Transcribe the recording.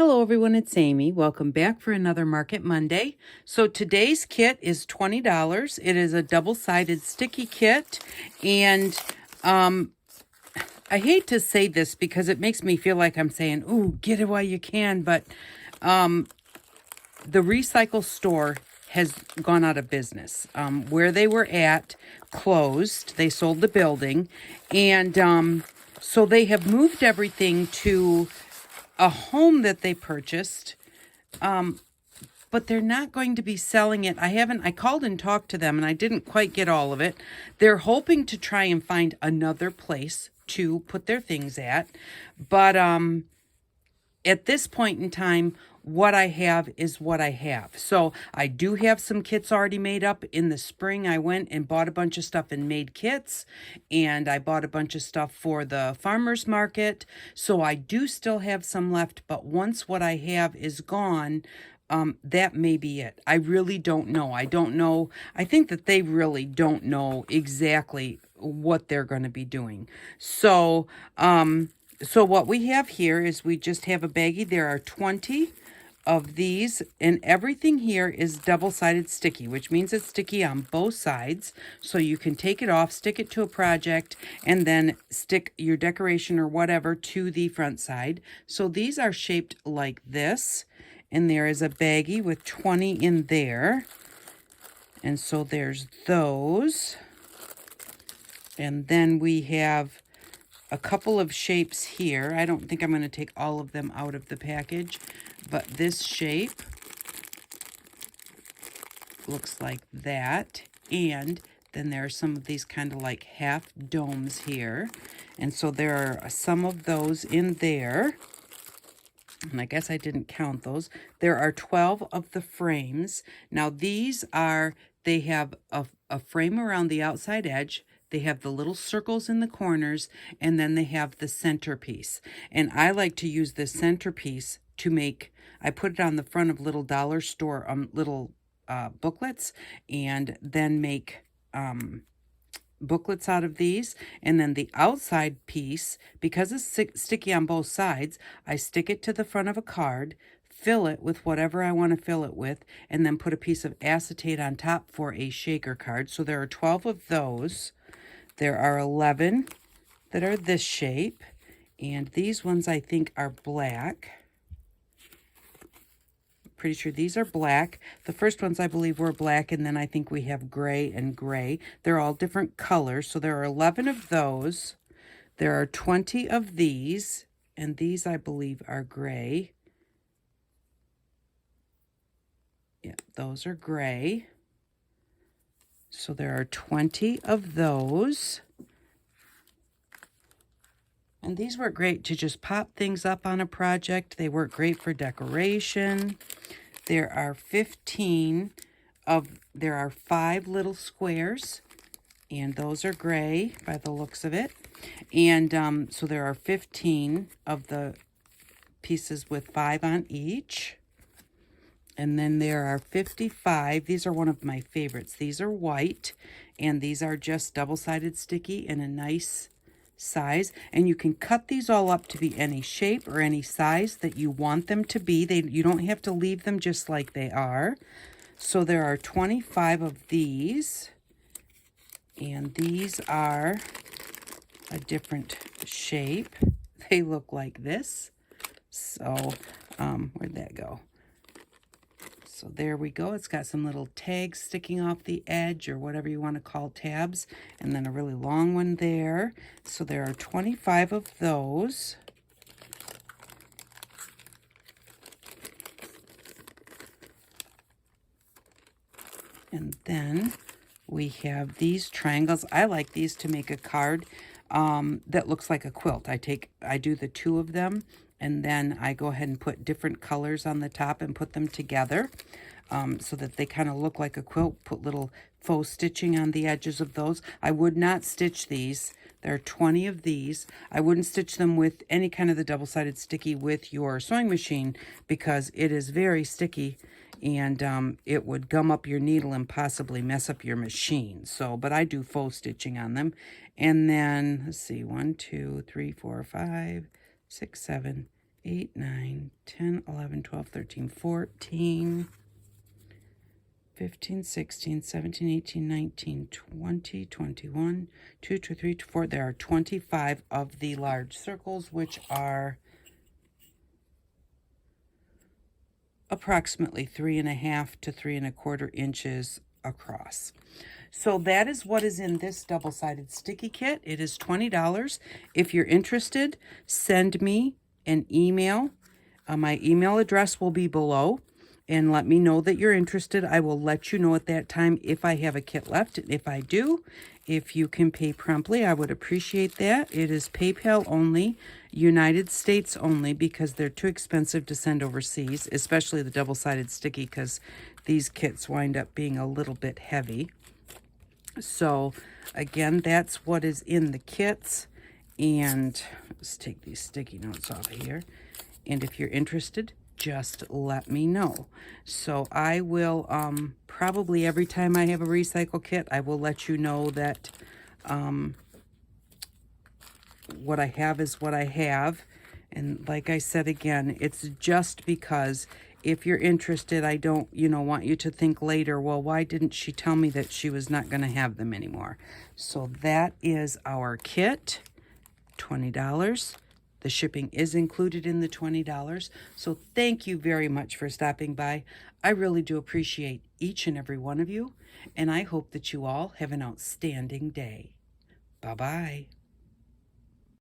Hello everyone, it's Amy. Welcome back for another Market Monday. So today's kit is $20. It is a double-sided sticky kit, and I hate to say this because it makes me feel like I'm saying, ooh, get it while you can, but the recycle store has gone out of business. Where they were at closed. They sold the building, and so they have moved everything to a home that they purchased, but they're not going to be selling it. I called and talked to them and I didn't quite get all of it. They're hoping to try and find another place to put their things at. But at this point in time, what I have is what I have. So I do have some kits already made up. In the spring, I went and bought a bunch of stuff and made kits, and I bought a bunch of stuff for the farmer's market. So I do still have some left, but once what I have is gone, that may be it. I really don't know. I don't know. I think that they really don't know exactly what they're going to be doing. So, so what we have here is we just have a baggie. There are 20 of these, and everything here is double-sided sticky, which means it's sticky on both sides. So you can take it off, stick it to a project, and then stick your decoration or whatever to the front side. So these are shaped like this, and there is a baggie with 20 in there. And so there's those. And then we have a couple of shapes here. I don't think I'm going to take all of them out of the package, but this shape looks like that. And then there are some of these kind of like half domes here. And so there are some of those in there. And I guess I didn't count those. There are 12 of the frames. Now these are, they have a frame around the outside edge. They have the little circles in the corners, and then they have the centerpiece. And I like to use the centerpiece to make, I put it on the front of little dollar store little booklets, and then make booklets out of these. And then the outside piece, because it's sticky on both sides, I stick it to the front of a card, fill it with whatever I want to fill it with, and then put a piece of acetate on top for a shaker card. So there are 12 of those. There are 11 that are this shape, and these ones I think are black. Pretty sure these are black. The first ones I believe were black, and then I think we have gray and gray. They're all different colors, so there are 11 of those. There are 20 of these, and these I believe are gray. Yeah, those are gray. So there are 20 of those. And these work great to just pop things up on a project. They work great for decoration. There are 5 little squares, and those are gray by the looks of it. And so there are 15 of the pieces with 5 on each. And then there are 55. These are one of my favorites. These are white, and these are just double-sided sticky in a nice size. And you can cut these all up to be any shape or any size that you want them to be. You don't have to leave them just like they are. So there are 25 of these, and these are a different shape. They look like this. So where'd that go? So there we go. It's got some little tags sticking off the edge, or whatever you want to call tabs, and then a really long one there. So there are 25 of those. And then we have these triangles. I like these to make a card that looks like a quilt. I do the 2 of them, and then I go ahead and put different colors on the top and put them together so that they kind of look like a quilt. Put little faux stitching on the edges of those. I would not stitch these. There are 20 of these. I wouldn't stitch them with any kind of the double-sided sticky with your sewing machine because it is very sticky, and it would gum up your needle and possibly mess up your machine. So, but I do faux stitching on them. And then, let's see, 1, 2, 3, 4, 5, 6, 7, 8, 9, 10, 11, 12, 13, 14, 15, 16, 17, 18, 19, 20, 21, 2, 2, 3, 4. There are 25 of the large circles, which are approximately 3.5 to 3.25 inches across. So that is what is in this double-sided sticky kit. It is $20. If you're interested, send me an email. My email address will be below, and let me know that you're interested. I will let you know at that time if I have a kit left. If I do, if you can pay promptly, I would appreciate that. It is PayPal only, United States only, because they're too expensive to send overseas, especially the double-sided sticky, because these kits wind up being a little bit heavy. So again, that's what is in the kits. And let's take these sticky notes off of here. And if you're interested, just let me know. So I will probably every time I have a recycle kit, I will let you know that what I have is what I have. And like I said again, it's just because if you're interested, I don't, want you to think later, well, why didn't she tell me that she was not going to have them anymore? So that is our kit, $20. The shipping is included in the $20. So thank you very much for stopping by. I really do appreciate each and every one of you, and I hope that you all have an outstanding day. Bye-bye.